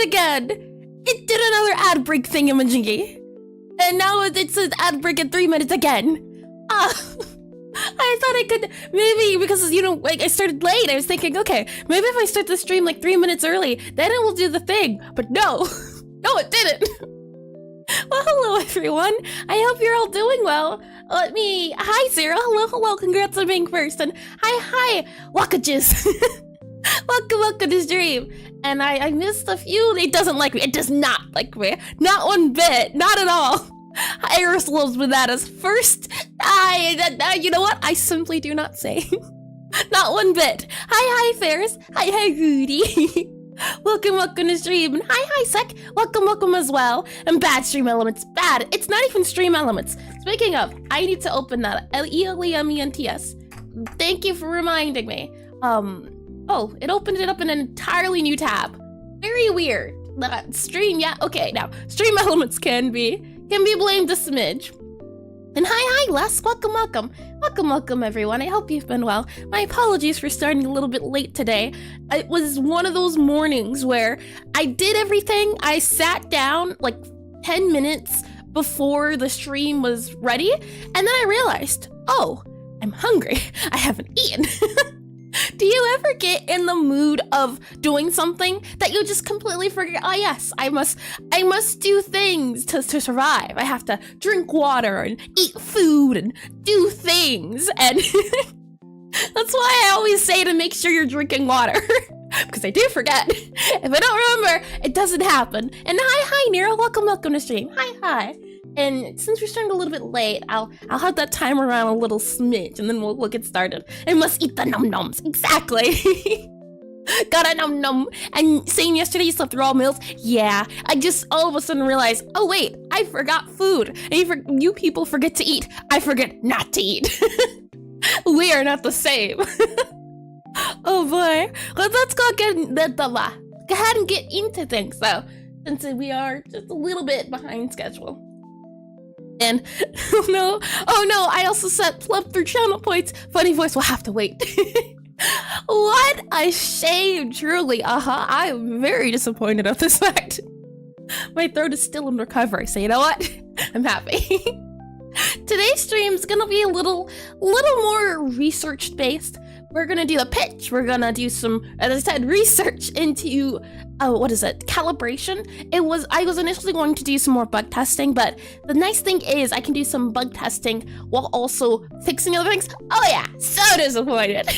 again. It did another ad break thingamajiggy. And now it's an ad break at 3 minutes again. I thought I could, maybe because, you know, like I started late, I was thinking, okay, maybe if I start the stream like 3 minutes early, then it will do the thing. But no, no, it didn't. Well, hello everyone. I hope you're all doing well. Hi Sarah, hello, congrats on being first. And hi, Wakages. welcome to stream. And I missed a few. It doesn't like me. It does not like me. Not one bit. Not at all. Iris loves bananas first. You know what? I simply do not say. Not one bit. Hi, Ferris. Hi, Rudy. welcome to stream. And hi, Sec. Welcome as well. And bad stream elements. Bad. It's not even stream elements. Speaking of, I need to open that. Elements. Thank you for reminding me. Oh, it opened it up in an entirely new tab. Very weird. Stream, yeah, okay, now, stream elements can be blamed a smidge. And hi, Les, welcome everyone. I hope you've been well. My apologies for starting a little bit late today. It was one of those mornings where I did everything. I sat down like 10 minutes before the stream was ready, and then I realized, oh, I'm hungry. I haven't eaten. Do you ever get in the mood of doing something that you just completely forget? Oh yes, I must do things to survive. I have to drink water and eat food and do things. And that's why I always say to make sure you're drinking water. Because I do forget. If I don't remember, it doesn't happen. And hi, Nero. Welcome to stream. Hi. And since we're starting a little bit late, I'll have that timer around a little smidge, and then we'll get started. I must eat the num-nums. Exactly. Gotta num-num. And saying yesterday you slept through all meals? Yeah. I just all of a sudden realized, oh wait, I forgot food. And you people forget to eat. I forget not to eat. We are not the same. Oh boy. Let's go go ahead and get into things though, since we are just a little bit behind schedule. And oh no, I also slept through channel points. Funny voice will have to wait. What a shame, truly. I am very disappointed at this fact. My throat is still in recovery, so you know what? I'm happy. Today's stream is gonna be a little more research based. We're gonna do a pitch. We're gonna do some, as I said, research into calibration. I was initially going to do some more bug testing, but the nice thing is I can do some bug testing while also fixing other things. Oh yeah, so disappointed.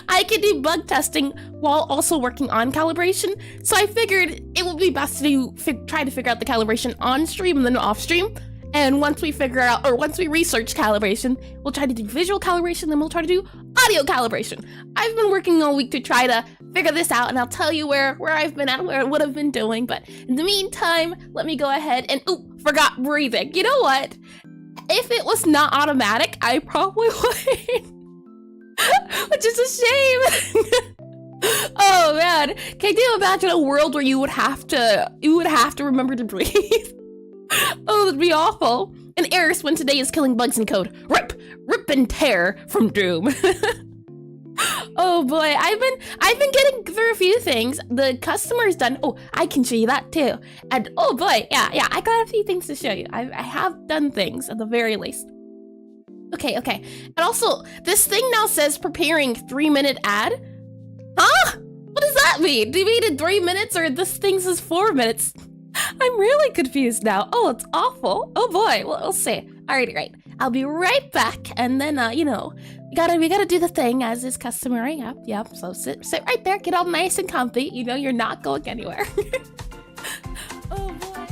I can do bug testing while also working on calibration, so I figured it would be best to try to figure out the calibration on stream and then off stream. And once we research calibration, we'll try to do visual calibration, then we'll try to do audio calibration. I've been working all week to try to figure this out, and I'll tell you where I've been at, what I've been doing. But in the meantime, let me go ahead and, forgot breathing. You know what? If it was not automatic, I probably would. Which is a shame. Oh man, can you imagine a world where you would have to remember to breathe? Oh, that'd be awful. And Eris, when today is killing bugs in code. Rip and tear from Doom. Oh boy, I've been getting through a few things. The customer's done. Oh, I can show you that too. And oh boy, yeah, I got a few things to show you. I have done things at the very least. Okay. And also, this thing now says preparing 3-minute ad. Huh? What does that mean? Do you mean in 3 minutes, or this thing says 4 minutes? I'm really confused now. Oh, it's awful. Oh boy, well, we'll see. Alrighty, right. I'll be right back, and then, we gotta do the thing as is customary. Yep. So sit right there, get all nice and comfy. You know you're not going anywhere. Oh boy.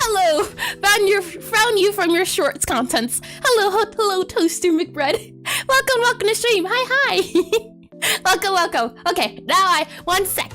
Hello, found you from your shorts contents. Hello, Toaster McBread. Welcome to stream. Hi. Welcome. Okay, now one sec.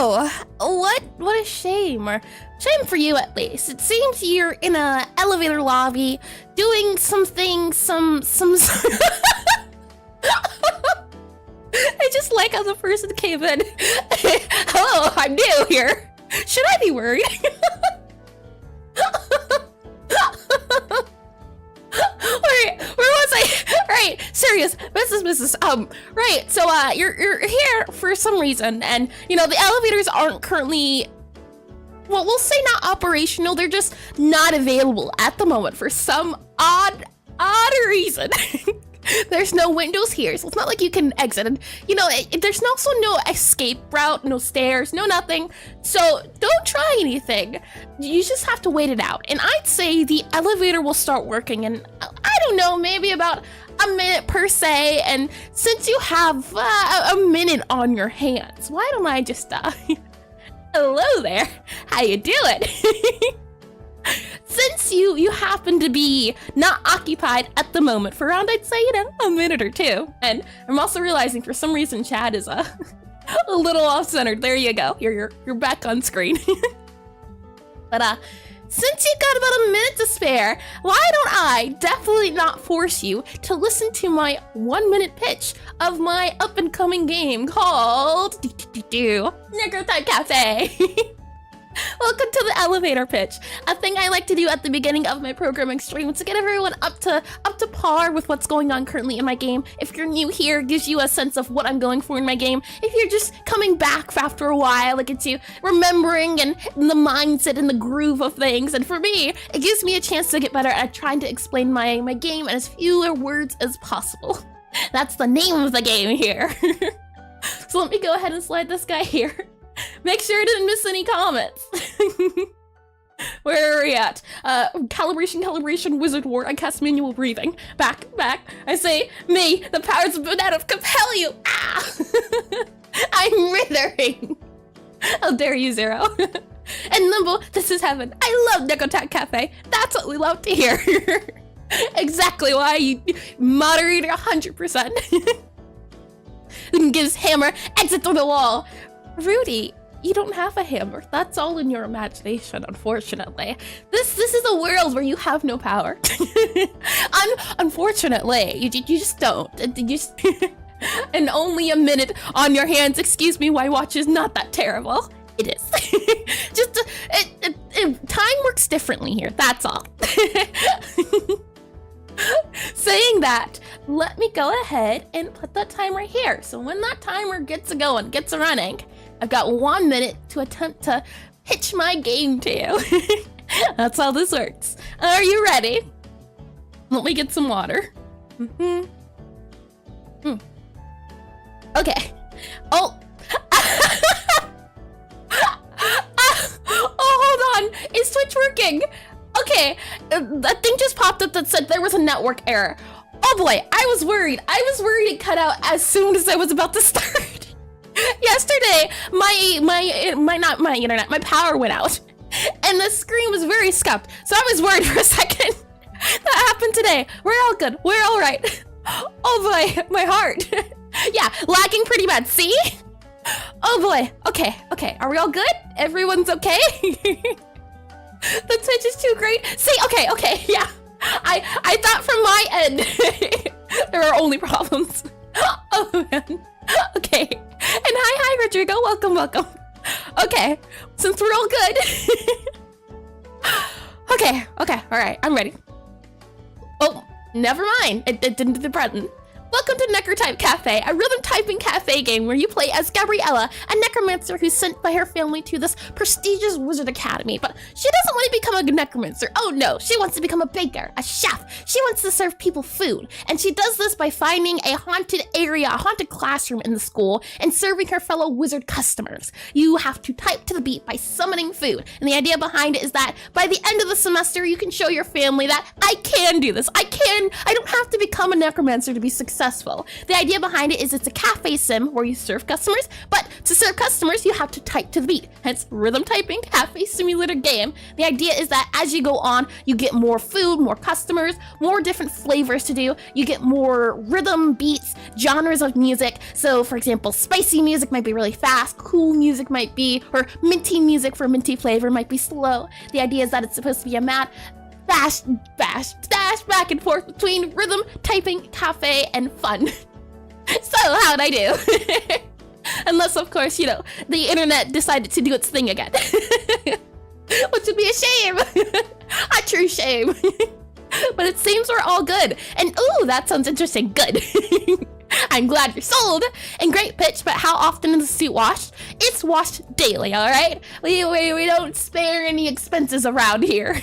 Oh, what a shame, or shame for you at least. It seems you're in a elevator lobby doing something, I just like how the person came in. Hello, I'm new here. Should I be worried? Wait, where was I? Right, serious, business. Right. So, you're here for some reason, and you know the elevators aren't currently. Well, we'll say not operational. They're just not available at the moment for some odd reason. There's no windows here, so it's not like you can exit. And you know, there's also no escape route, no stairs, no nothing. So don't try anything. You just have to wait it out. And I'd say the elevator will start working in, I don't know, maybe about a minute per se. And since you have a minute on your hands, why don't I just hello there, how you doing? Since you happen to be not occupied at the moment for around, I'd say, you know, a minute or two. And I'm also realizing for some reason Chad is a little off-centered. There you go. You're back on screen. But since you've got about a minute to spare, why don't I definitely not force you to listen to my 1-minute pitch of my up-and-coming game called Necrotype Cafe. Welcome to the elevator pitch. A thing I like to do at the beginning of my programming stream to get everyone up to par with what's going on currently in my game. If you're new here, it gives you a sense of what I'm going for in my game. If you're just coming back after a while, it gets you remembering and the mindset and the groove of things. And for me, it gives me a chance to get better at trying to explain my game in as fewer words as possible. That's the name of the game here. So let me go ahead and slide this guy here. Make sure I didn't miss any comments. Where are we at? Calibration, wizard ward. I cast manual breathing. Back. I say, me, the powers of banana compel you. Ah! I'm withering. How dare you, Zero? And Nimble, this is heaven. I love Necrotype Cafe. That's what we love to hear. Exactly why you moderator 100%. Gives hammer, exit through the wall. Rudy, you don't have a hammer. That's all in your imagination, unfortunately. This is a world where you have no power. Unfortunately, you just don't. And only a minute on your hands. Excuse me, my watch is not that terrible. It is. Time works differently here, that's all. Saying that, let me go ahead and put that timer here. So when that timer gets going, gets running, I've got 1 minute to attempt to pitch my game to you. That's how this works. Are you ready? Let me get some water. Okay. Oh. Oh, hold on. Is Twitch working? Okay, that thing just popped up that said there was a network error. Oh boy, I was worried. It cut out as soon as I was about to start. Yesterday, my power went out, and the screen was very scuffed. So I was worried for a second. That happened today. We're all good. We're all right. Oh boy, my heart. Yeah, lagging pretty bad. See? Oh boy. Okay. Are we all good? Everyone's okay? The Twitch is too great. See, okay, yeah. I thought from my end, there are only problems. Oh man. Okay. And hi, Rodrigo. Welcome. Okay, since we're all good. Okay, all right, I'm ready. Oh, never mind. It didn't do the button. Welcome to Necrotype Cafe, a rhythm typing cafe game where you play as Gabriella, a necromancer who's sent by her family to this prestigious wizard academy. But she doesn't want to become a necromancer. Oh no, she wants to become a baker, a chef. She wants to serve people food. And she does this by finding a haunted area, a haunted classroom in the school, and serving her fellow wizard customers. You have to type to the beat by summoning food. And the idea behind it is that by the end of the semester, you can show your family that I can do this. I don't have to become a necromancer to be successful successful. The idea behind it is it's a cafe sim where you serve customers, but to serve customers, you have to type to the beat. Hence, rhythm typing cafe simulator game. The idea is that as you go on, you get more food, more customers, more different flavors to do. You get more rhythm, beats, genres of music. So, for example, spicy music might be really fast, cool music might be, or minty music for minty flavor might be slow. The idea is that it's supposed to be a mad dash back and forth between rhythm, typing, cafe, and fun. So how'd I do? Unless, of course, you know, the internet decided to do its thing again. Which would be a shame. A true shame. But it seems we're all good. And ooh, that sounds interesting. Good. I'm glad you're sold. And great pitch, but how often is the suit washed? It's washed daily, all right? We don't spare any expenses around here.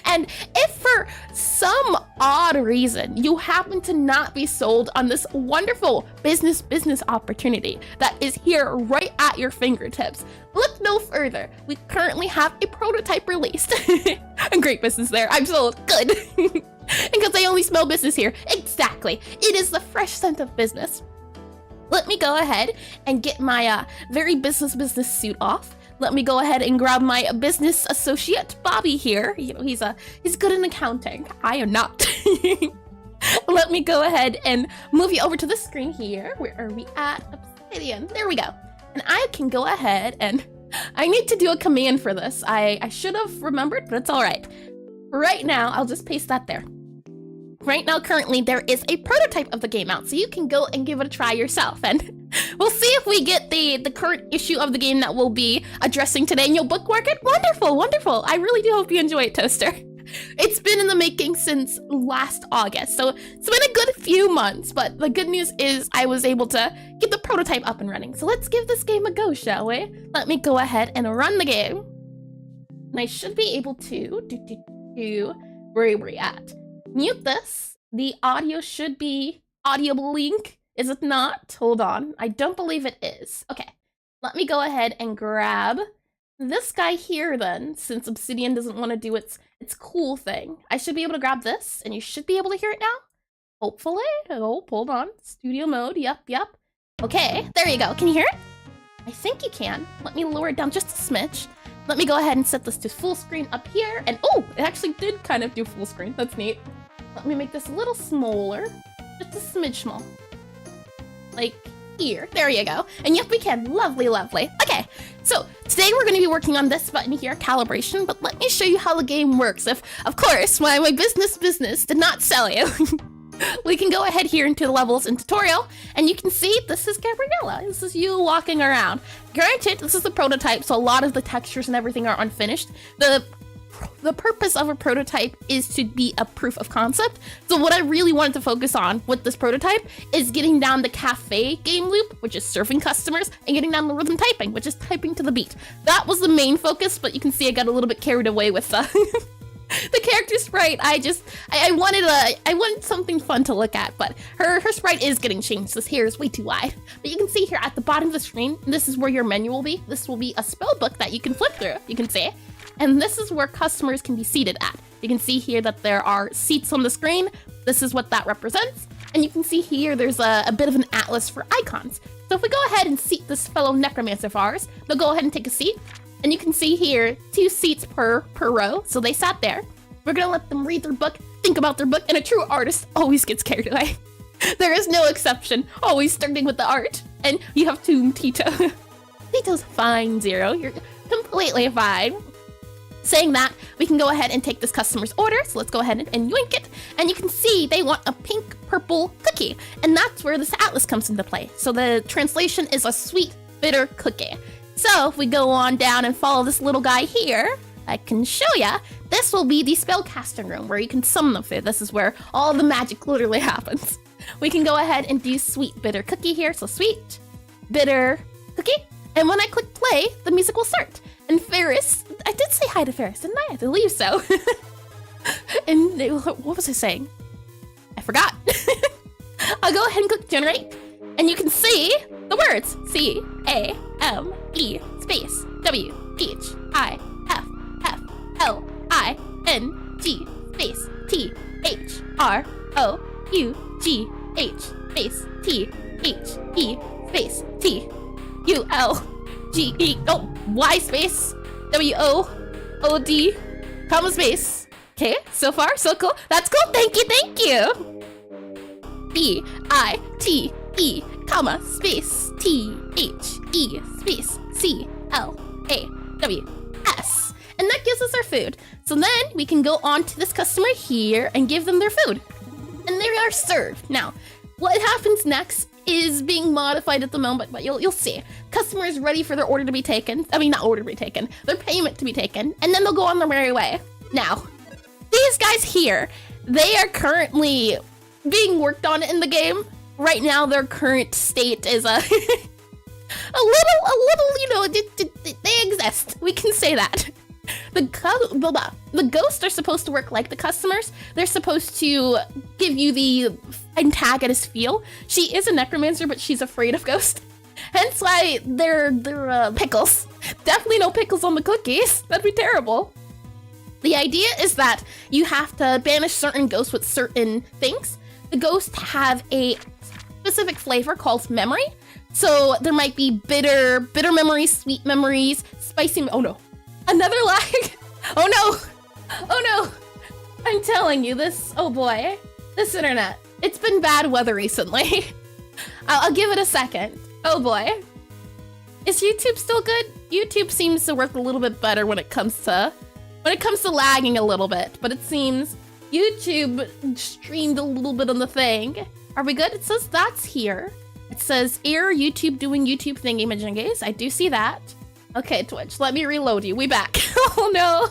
And if for some odd reason you happen to not be sold on this wonderful business opportunity that is here right at your fingertips, look no further. We currently have a prototype released. And great business there. I'm sold. Good. Because I only smell business here. Exactly. It is the fresh scent of business. Let me go ahead and get my very business suit off. Let me go ahead and grab my business associate, Bobby here. You know, he's good in accounting. I am not. Let me go ahead and move you over to the screen here. Where are we at? Obsidian. There we go. And I can go ahead and I need to do a command for this. I should have remembered, but it's all right. Right now, I'll just paste that there. Right now, currently, there is a prototype of the game out, so you can go and give it a try yourself. And we'll see if we get the current issue of the game that we'll be addressing today, and you'll bookmark it. Wonderful, wonderful. I really do hope you enjoy it, Toaster. It's been in the making since last August, so it's been a good few months, but the good news is I was able to get the prototype up and running. So let's give this game a go, shall we? Let me go ahead and run the game. And I should be able to where are we at? Mute this. The audio should be audible link. Is it not? Hold on. I don't believe it is. Okay. Let me go ahead and grab this guy here then, since Obsidian doesn't want to do its cool thing. I should be able to grab this, and you should be able to hear it now. Hopefully. Oh, hold on. Studio mode. Yep. Okay. There you go. Can you hear it? I think you can. Let me lower it down just a smidge. Let me go ahead and set this to full screen up here. And oh, it actually did kind of do full screen. That's neat. Let me make this a little smaller. Just a smidge small. Like here. There you go. And yep, we can. Lovely, lovely. Okay, so today we're going to be working on this button here, calibration. But let me show you how the game works. If, of course, my business did not sell you. We can go ahead here into the levels and tutorial, and you can see this is Gabriella. This is you walking around. Granted, this is the prototype, so a lot of the textures and everything are unfinished. The purpose of a prototype is to be a proof of concept. So what I really wanted to focus on with this prototype is getting down the cafe game loop, which is serving customers, and getting down the rhythm typing, which is typing to the beat. That was the main focus, but you can see I got a little bit carried away with the character sprite. I wanted something fun to look at, but her sprite is getting changed. This here is way too wide. But you can see here at the bottom of the screen, this is where your menu will be. This will be a spell book that you can flip through. You can see. And this is where customers can be seated at. You can see here that there are seats on the screen. This is what that represents. And you can see here there's a bit of an atlas for icons. So if we go ahead and seat this fellow necromancer of ours, they'll go ahead and take a seat. And you can see here 2 seats per row. So they sat there. We're gonna let them read their book, think about their book, and a true artist always gets carried away. There is no exception, always starting with the art. And you have Tomb Tito. Tito's fine, Zero. You're completely fine. Saying that, we can go ahead and take this customer's order. So let's go ahead and yoink it. And you can see they want a pink purple cookie. And that's where this atlas comes into play. So the translation is a sweet, bitter cookie. So if we go on down and follow this little guy here, I can show ya. This will be the spellcasting room where you can summon the food. This is where all the magic literally happens. We can go ahead and do sweet, bitter cookie here. So sweet, bitter cookie. And when I click play, the music will start. And Ferris, I did say hi to Ferris, didn't I? I believe so. And what was I saying? I forgot. I'll go ahead and click generate. And you can see the words C-A-M-E space W-H-I-F-F-L-I-N-G space T-H-R-O-U-G H space T H E space T U L G E Y space W O O D comma space. Okay, so far so cool. That's cool. Thank you. B I T E comma space T H E space C L A W S. And that gives us our food. So then we can go on to this customer here and give them their food. And they are served. Now, what happens next is being modified at the moment, but you'll see. Customer is ready for their order to be taken. I mean, not order to be taken, their payment to be taken, and then they'll go on their merry way. Now, these guys here, they are currently being worked on in the game. Right now, their current state is a little, you know, they exist. We can say that. The ghosts are supposed to work like the customers. They're supposed to give you the antagonist feel. She is a necromancer, but she's afraid of ghosts. Hence why they're pickles. Definitely no pickles on the cookies. That'd be terrible. The idea is that you have to banish certain ghosts with certain things. The ghosts have a specific flavor called memory. So there might be bitter memories, sweet memories, spicy. Oh no. Another lag. Oh no. I'm telling you this. Oh boy. This internet. It's been bad weather recently. I'll give it a second. Oh boy. Is YouTube still good? YouTube seems to work a little bit better when it comes to lagging a little bit, but it seems YouTube streamed a little bit on the thing. Are we good? It says that's here. It says error YouTube doing YouTube thingy-majingies. I do see that. Okay, Twitch, let me reload you. We back. Oh no.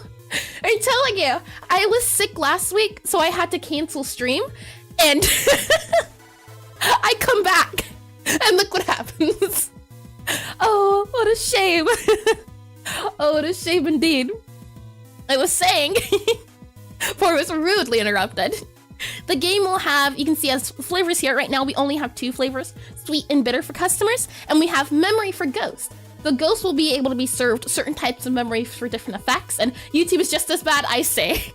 I'm telling you, I was sick last week, so I had to cancel stream, and I come back, and look what happens. Oh, what a shame. Oh, what a shame indeed. I was saying, before I was rudely interrupted, the game will have, you can see as flavors here. Right now, we only have 2 flavors, sweet and bitter for customers, and we have memory for ghost. The ghost will be able to be served certain types of memory for different effects, and YouTube is just as bad, I say.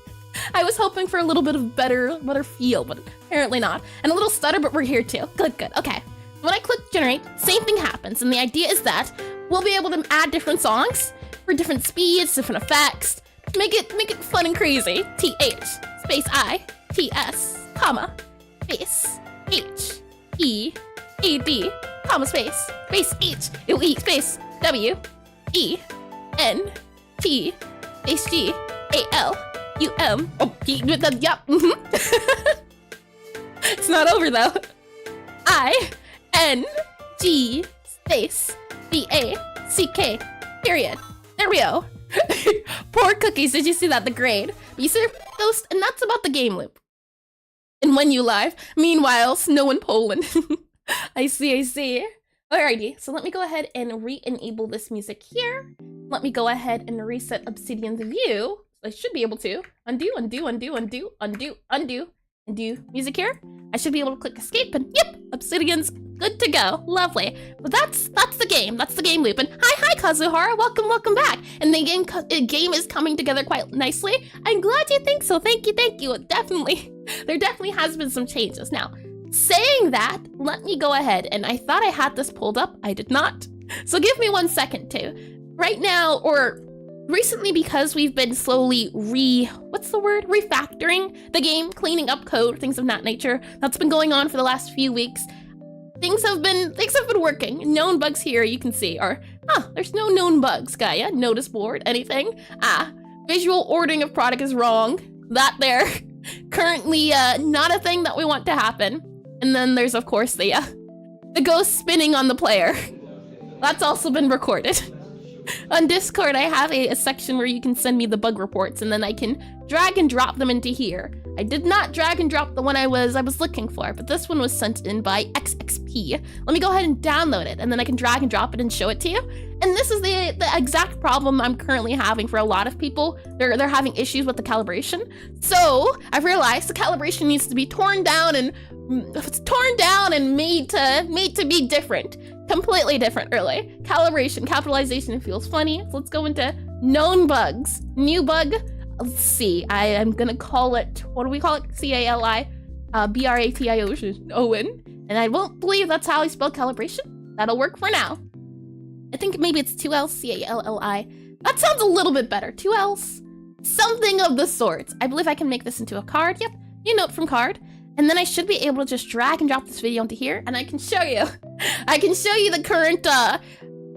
I was hoping for a little bit of better feel, but apparently not. And a little stutter, but we're here too. Good, okay. When I click generate, same thing happens, and the idea is that we'll be able to add different songs for different speeds, different effects. Make it fun and crazy. TH space I TS comma space H E A D comma space H E space W E N T space G A L U M. Oh, yup. It's not over though. I N G space B A C K period. There we go. Poor cookies. Did you see that? The grade. You serve ghost, and that's about the game loop. And when you live, meanwhile, snow in Poland. I see. Alrighty, so let me go ahead and re-enable this music here. Let me go ahead and reset Obsidian's view. I should be able to undo music here. I should be able to click escape, and yep, Obsidian's good to go. Lovely. But that's the game. That's the game loop. And hi Kazuhara, welcome back. And the game is coming together quite nicely. I'm glad you think so. Thank you. There definitely has been some changes. Now, saying that, let me go ahead, and I thought I had this pulled up. I did not. So give me 1 second too. Right now, or recently, because we've been slowly refactoring the game, cleaning up code, things of that nature. That's been going on for the last few weeks. Things have been working. Known bugs here, you can see, are, there's no known bugs, Gaia. Notice board, anything. Visual ordering of product is wrong. That there. Currently, not a thing that we want to happen. And then there's, of course, the ghost spinning on the player. That's also been recorded. On Discord, I have a section where you can send me the bug reports, and then I can drag and drop them into here. I did not drag and drop the one I was looking for, but this one was sent in by XXP. Let me go ahead and download it, and then I can drag and drop it and show it to you. And this is the exact problem I'm currently having for a lot of people. They're having issues with the calibration. So I've realized the calibration needs to be torn down and made to be different. Completely different, really. Calibration, capitalization feels funny. So let's go into known bugs. New bug. Let's see. I am gonna call it, what do we call it? CALI. B-R-A-T-I-O-N. And I won't believe that's how I spell calibration. That'll work for now. I think maybe it's 2 L's, C-A-L-L-I. That sounds a little bit better. 2 L's, something of the sort. I believe I can make this into a card. Yep, you note from card. And then I should be able to just drag and drop this video onto here, and I can show you. I can show you the current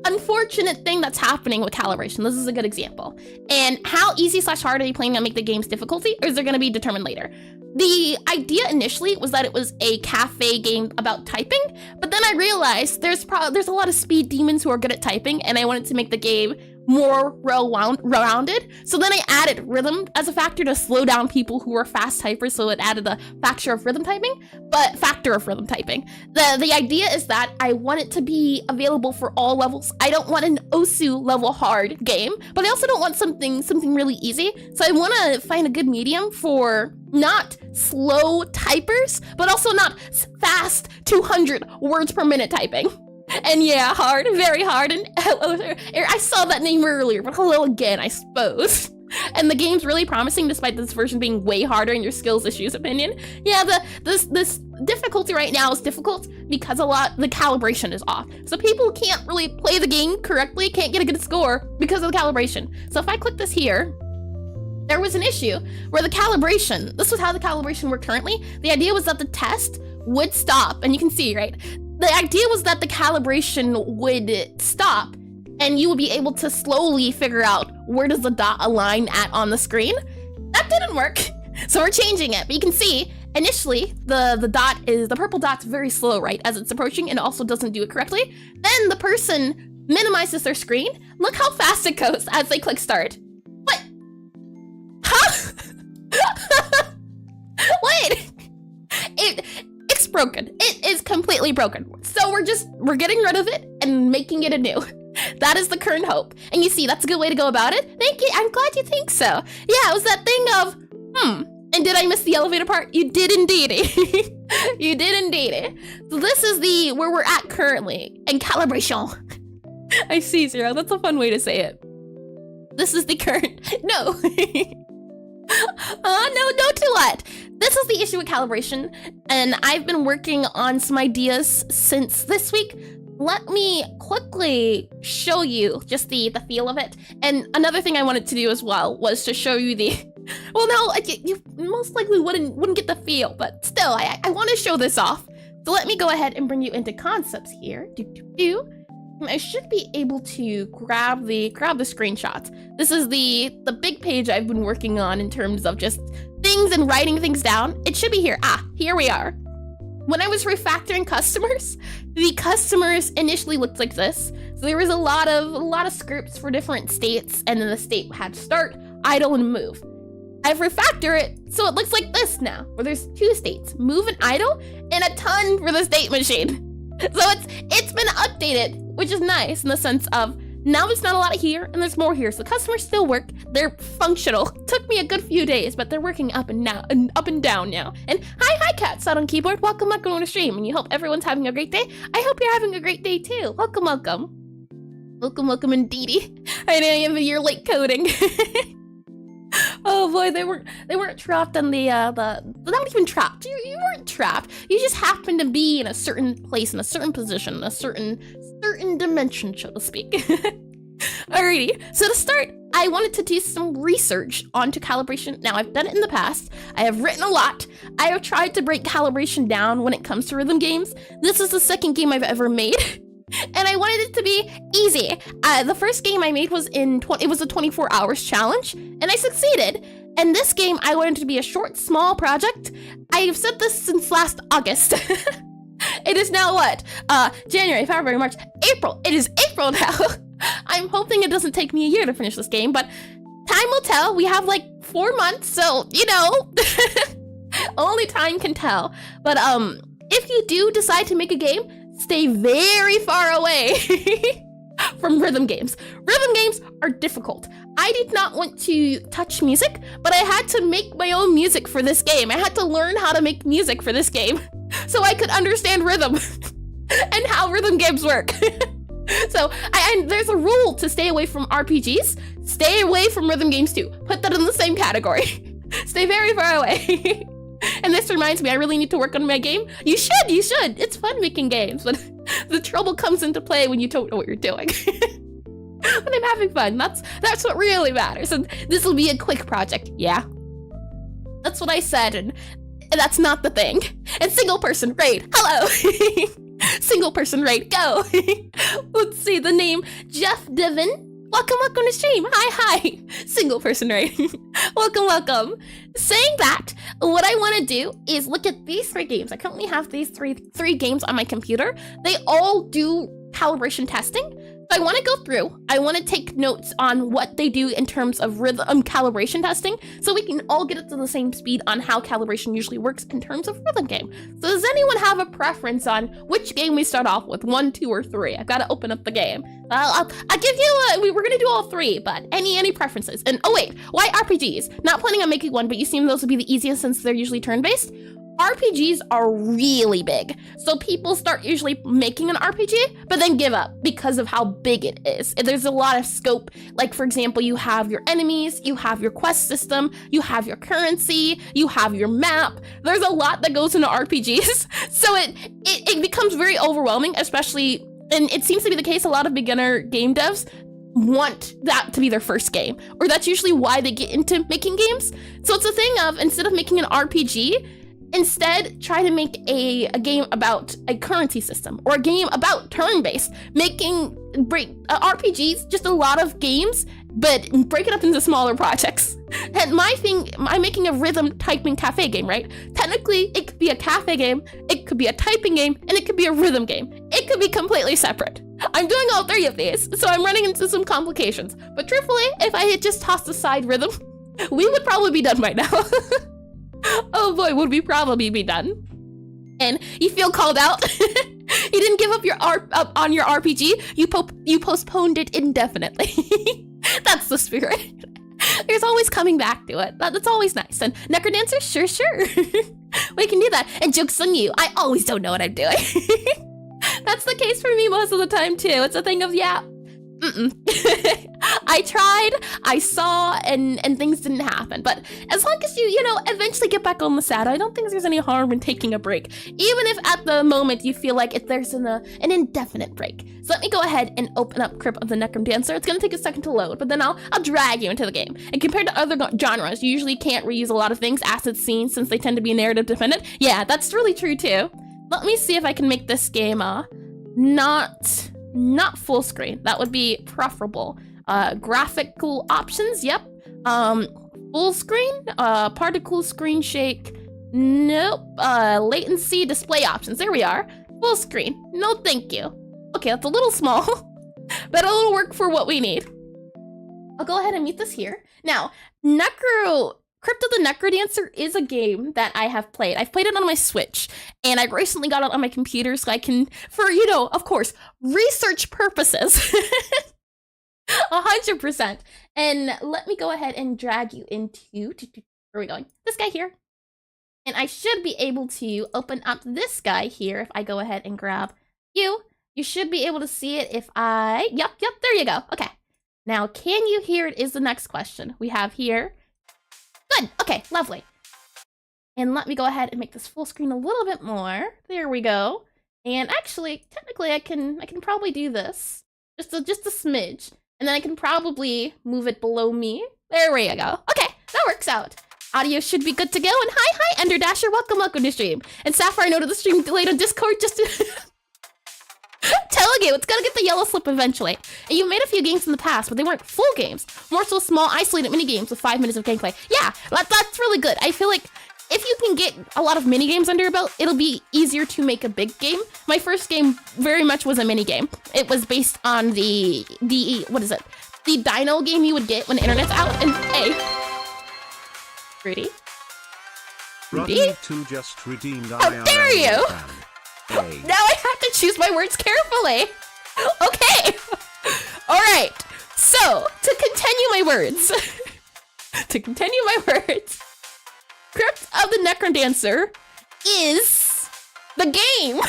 unfortunate thing that's happening with calibration. This is a good example. And how easy/hard are you planning on making the game's difficulty, or is it going to be determined later? The idea initially was that it was a cafe game about typing, but then I realized there's a lot of speed demons who are good at typing, and I wanted to make the game more rounded. So then I added rhythm as a factor to slow down people who were fast typers, so it added a factor of rhythm typing. The idea is that I want it to be available for all levels. I don't want an Osu level hard game, but I also don't want something really easy. So I want to find a good medium for not slow typers, but also not fast 200 words per minute typing. And yeah, hard, very hard, and hello, I saw that name earlier, but hello again, I suppose. And the game's really promising despite this version being way harder in your skills issues opinion. Yeah, this difficulty right now is difficult because the calibration is off. So people can't really play the game correctly, can't get a good score because of the calibration. So if I click this here, there was an issue where this was how the calibration worked currently. The idea was that the test would stop, and you can see, right? The idea was that the calibration would stop and you would be able to slowly figure out where does the dot align at on the screen. That didn't work, so we're changing it. But you can see, initially, the purple dot's very slow, right, as it's approaching, and also doesn't do it correctly. Then the person minimizes their screen. Look how fast it goes as they click start. What? Huh? Wait! It's broken. It is completely broken. So we're getting rid of it and making it anew. That is the current hope. And you see, that's a good way to go about it. Thank you. I'm glad you think so. Yeah, it was that thing of, and did I miss the elevator part? You did indeed. You did indeed. So this is where we're at currently in calibration. I see, Zero. That's a fun way to say it. This is the current, no. No to what? This is the issue with calibration, and I've been working on some ideas since this week. Let me quickly show you just the feel of it. And another thing I wanted to do as well was to show you well, no, you most likely wouldn't get the feel, but still, I want to show this off. So let me go ahead and bring you into concepts here. I should be able to grab the screenshots. This is the big page I've been working on in terms of just things and writing things down. It should be here. Here we are. When I was refactoring customers, the customers initially looked like this. So there was a lot of scripts for different states, and then the state had start, idle, and move. I've refactored it so it looks like this now, where there's 2 states, move and idle, and a ton for the state machine. So it's been updated, which is nice in the sense of now there's not a lot here and there's more here. So customers still work. They're functional. Took me a good few days, but they're working up and down now. And hi Cat sat on keyboard. Welcome on the stream, and you hope everyone's having a great day. I hope you're having a great day too. Welcome indeedy. I know you're late coding. Oh boy, they weren't trapped on not even trapped. You weren't trapped. You just happened to be in a certain place, in a certain position, in a certain dimension, so to speak. Alrighty, so to start, I wanted to do some research onto calibration. Now, I've done it in the past. I have written a lot. I have tried to break calibration down when it comes to rhythm games. This is the second game I've ever made. And I wanted it to be easy. The first game I made was it was a 24 hours challenge, and I succeeded. And this game, I wanted it to be a short, small project. I've said this since last August. It is now what? January, February, March, April. It is April now. I'm hoping it doesn't take me a year to finish this game, but time will tell. We have like 4 months, so, you know, only time can tell. But if you do decide to make a game, stay very far away from rhythm games. Rhythm games are difficult. I did not want to touch music, but I had to make my own music for this game. I had to learn how to make music for this game so I could understand rhythm and how rhythm games work. So there's a rule to stay away from RPGs. Stay away from rhythm games too. Put that in the same category. Stay very far away. And this reminds me, I really need to work on my game. You should. It's fun making games, but the trouble comes into play when you don't know what you're doing. When I'm having fun, that's what really matters. And this will be a quick project, yeah. That's what I said, and that's not the thing. And single person raid, hello. Single person raid, go. Let's see the name, Jeff Devon. Welcome to stream. Hi. Single person raid. Welcome. Saying that, what I want to do is look at these 3 games. I currently have these three games on my computer. They all do calibration testing. So I want to go through, I want to take notes on what they do in terms of rhythm calibration testing, so we can all get it to the same speed on how calibration usually works in terms of rhythm game. So does anyone have a preference on which game we start off with, 1, 2, or 3? I've got to open up the game. I'll give you, we're gonna do all 3, but any preferences? And oh wait, why RPGs? Not planning on making one, but you seem those would be the easiest since they're usually turn-based. RPGs are really big, so people start usually making an RPG, but then give up because of how big it is. There's a lot of scope, like for example, you have your enemies, you have your quest system, you have your currency, you have your map. There's a lot that goes into RPGs, so it becomes very overwhelming, especially, and it seems to be the case, a lot of beginner game devs want that to be their first game, or that's usually why they get into making games. So it's a thing of, instead of making an RPG, instead, try to make a game about a currency system or a game about turn-based. Making RPGs, just a lot of games, but break it up into smaller projects. And my thing, I'm making a rhythm typing cafe game, right? Technically, it could be a cafe game, it could be a typing game, and it could be a rhythm game. It could be completely separate. I'm doing all 3 of these, so I'm running into some complications. But truthfully, if I had just tossed aside rhythm, we would probably be done right now. Oh boy, would we probably be done. And you feel called out. You didn't give up on your RPG. You postponed it indefinitely. That's the spirit. There's always coming back to it. That's always nice. And Necrodancer, sure. We can do that. And joke's on you. I always don't know what I'm doing. That's the case for me most of the time too. It's a thing of, yeah. I tried, I saw, and things didn't happen. But as long as you eventually get back on the saddle, I don't think there's any harm in taking a break. Even if at the moment you feel like there's an indefinite break. So let me go ahead and open up Crypt of the Necrodancer. It's gonna take a second to load, but then I'll drag you into the game. And compared to other genres, you usually can't reuse a lot of things, assets, scenes, since they tend to be narrative dependent. Yeah, that's really true too. Let me see if I can make this game not full screen. That would be preferable. Graphical options, yep. Full screen, particle screen shake, nope. Latency display options, there we are. Full screen, no thank you. Okay, that's a little small, but it'll work for what we need. I'll go ahead and mute this here. Now, Crypt of the Necrodancer is a game that I have played. I've played it on my Switch, and I recently got it on my computer so I can, for, of course, research purposes. 100%. And let me go ahead and drag you into, where are we going? This guy here. And I should be able to open up this guy here if I go ahead and grab you. You should be able to see it if I, yep, there you go. Okay. Now, can you hear it is the next question. We have here. Good, okay, lovely. And let me go ahead and make this full screen a little bit more. There we go. And actually, technically I can probably do this. Just a smidge. And then I can probably move it below me. There we go. Okay, that works out. Audio should be good to go. And hi, Ender Dasher, welcome to stream. And Sapphire noted the stream delayed on Discord just to telling you, it's gonna get the yellow slip eventually. And you've made a few games in the past, but they weren't full games. More so small, isolated mini games with 5 minutes of gameplay. Yeah, that's really good. I feel like if you can get a lot of mini games under your belt, it'll be easier to make a big game. My first game very much was a mini game. It was based on the what is it? The dino game you would get when the internet's out. And hey, Rudy? To just redeemed. How dare you? Now I have to choose my words carefully. Okay. All right. So, to continue my words, Crypt of the Necrodancer is the game. Let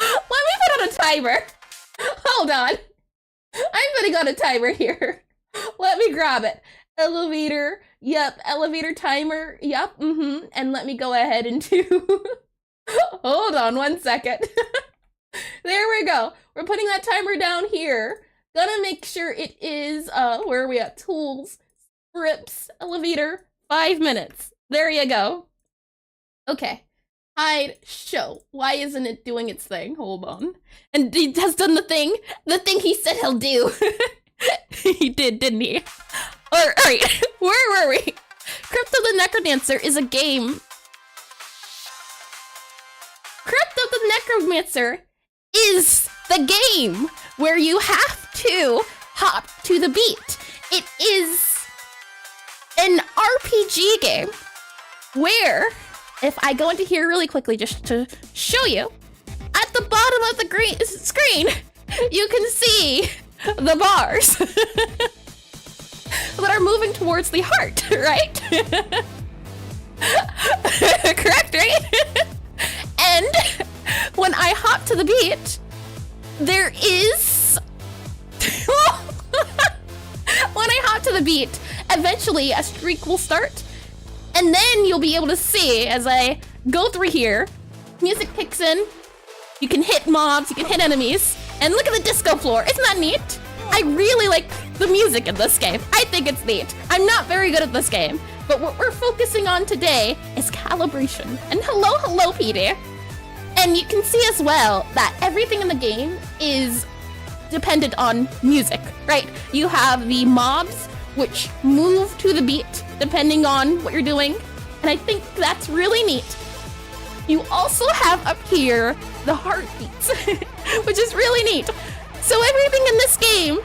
me put on a timer. Hold on. I'm putting on a timer here. Let me grab it. Elevator. Yep. Elevator timer. Yep. And let me go ahead and do... Hold on 1 second. There we go. We're putting that timer down here. Gonna make sure it is, where are we at? Tools, scripts, elevator, 5 minutes. There you go. Okay. Hide, show. Why isn't it doing its thing? Hold on. And he has done the thing he said he'll do. He did, didn't he? Alright, where were we? Crypt of the Necrodancer is a game. Crypt of the Necromancer is the game where you have to hop to the beat. It is an RPG game where, if I go into here really quickly just to show you, at the bottom of the screen, you can see the bars that are moving towards the heart, right? Correct, right? And when I hop to the beat, there is... when I hop to the beat, eventually a streak will start. And then you'll be able to see, as I go through here, music kicks in, you can hit mobs, you can hit enemies, and look at the disco floor. Isn't that neat? I really like the music in this game. I think it's neat. I'm not very good at this game, but what we're focusing on today is calibration. And hello, Petey. And you can see as well that everything in the game is dependent on music, right? You have the mobs, which move to the beat depending on what you're doing. And I think that's really neat. You also have up here the heartbeats, which is really neat. So everything in this game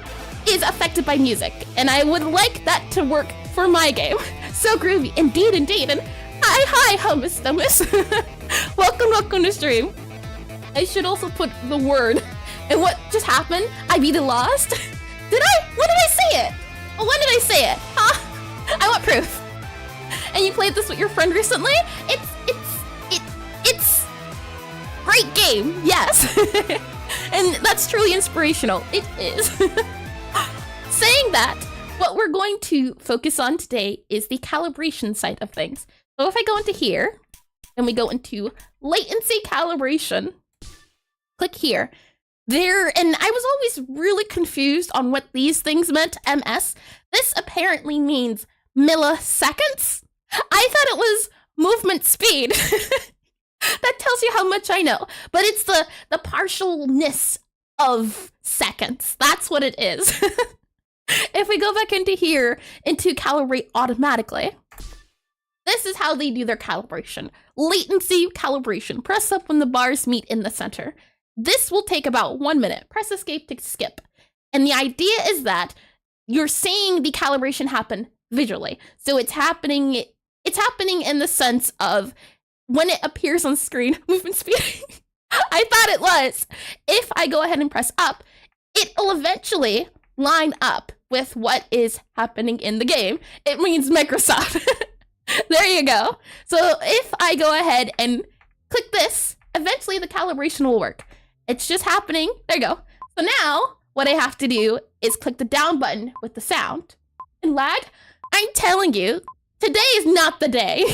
is affected by music. And I would like that to work for my game. So groovy, indeed. And hi, hummus dummus. Welcome to stream. I should also put the word. And what just happened? I beat it lost? Did I? When did I say it? When did I say it? Huh? I want proof. And you played this with your friend recently? It's great game, yes. And that's truly inspirational. It is. Saying that, what we're going to focus on today is the calibration side of things. So if I go into here, and we go into latency calibration, click here. And I was always really confused on what these things meant, MS. This apparently means milliseconds. I thought it was movement speed. That tells you how much I know. But it's the partialness of seconds. That's what it is. If we go back into here, into calibrate automatically, this is how they do their calibration. Latency calibration. Press up when the bars meet in the center. This will take about 1 minute. Press escape to skip. And the idea is that you're seeing the calibration happen visually. So it's happening in the sense of when it appears on screen, movement speed. I thought it was. If I go ahead and press up, it'll eventually line up with what is happening in the game. It means Microsoft. There you go. So if I go ahead and click this, eventually the calibration will work. It's just happening. There you go. So now what I have to do is click the down button with the sound and lag. I'm telling you, today is not the day.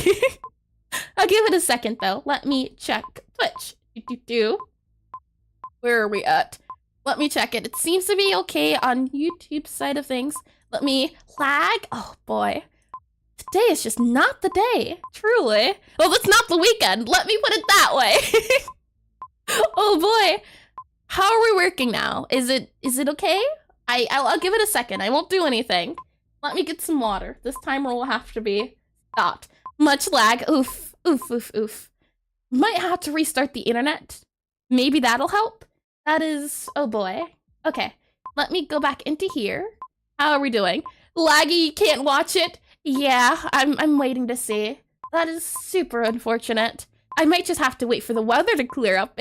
I'll give it a second though. Let me check Twitch. Where are we at? Let me check it. It seems to be okay on YouTube side of things. Let me lag. Oh boy. Today is just not the day. Truly. Well, it's not the weekend. Let me put it that way. Oh boy. How are we working now? Is it okay? I'll give it a second. I won't do anything. Let me get some water. This timer will have to be stopped. Much lag. Oof. Might have to restart the internet. Maybe that'll help. That is... oh boy. Okay. Let me go back into here. How are we doing? Laggy, can't watch it. Yeah, I'm waiting to see. That is super unfortunate. I might just have to wait for the weather to clear up.